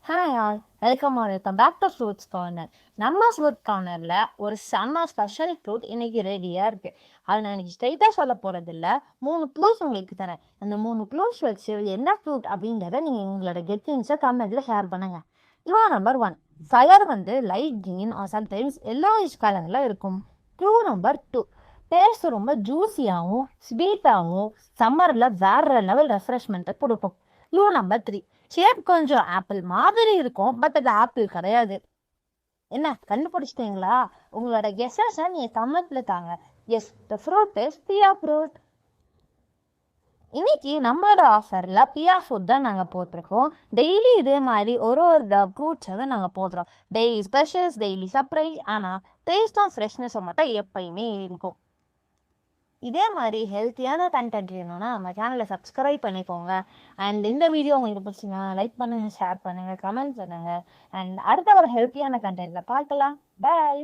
Hi all welcome back to fruits corner. நம்ம fruit கார்னரில் ஒரு செம்ம ஸ்பெஷல் ஃப்ரூட் இன்னைக்கு ரெடியாக இருக்குது. அது நான் இன்னைக்கு ஸ்ட்ரைட்டாக சொல்ல போகிறதில்ல, 3 க்ளூஸ் உங்களுக்கு தரேன். அந்த 3 க்ளூஸ் வச்சு என்ன ஃப்ரூட் அப்படின்றத நீங்கள் உங்களோட கெட்டிங்ஸை கமெண்ட்டில் ஷேர் பண்ணுங்கள். Clue number 1, fire light green or sometimes yellowish கலரில் இருக்கும். க்ளூ நம்பர் 2, டேஸ்ட் ரொம்ப ஜூஸியாகவும் ஸ்வீட்டாகவும் சம்மரில் வேற லெவல் ரெஃப்ரெஷ்மெண்ட்டை கொடுக்கும். க்ளூ நம்பர் 3, ஷேப் கொஞ்சம் ஆப்பிள் மாதிரி இருக்கும், பட் அது ஆப்பிள் கிடையாது. என்ன கண்டுபிடிச்சிட்டீங்களா? உங்களோட கெஸ்ஸஸை நீங்க கமெண்ட்ல தாங்க. Yes, the fruit is pear fruit. இன்னைக்கு நம்மளோட ஆஃபரில் பியா ஃப்ரூட் தான் நாங்கள் போட்டிருக்கோம். டெய்லி இதே மாதிரி ஒரு ஃப்ரூட்ஸை தான் நாங்கள் போடுறோம். டெய்லி ஸ்பெஷல்ஸ், டெய்லி சர்ப்ரைஸ், ஆனால் டேஸ்டும் ஃப்ரெஷ்னஸை மட்டும் எப்பயுமே இருக்கும். இதே மாதிரி ஹெல்த்தியான கண்டென்ட் வேணும்னா நம்ம சேனலை சப்ஸ்கிரைப் பண்ணிக்கோங்க. அண்ட் இந்த வீடியோ உங்களுக்கு பிடிச்சிங்கன்னா லைக் பண்ணுங்கள், ஷேர் பண்ணுங்கள், கமெண்ட் பண்ணுங்கள். அண்ட் அடுத்த ஒரு ஹெல்த்தியான கண்டென்ட்டில் பார்க்கலாம். பாய்.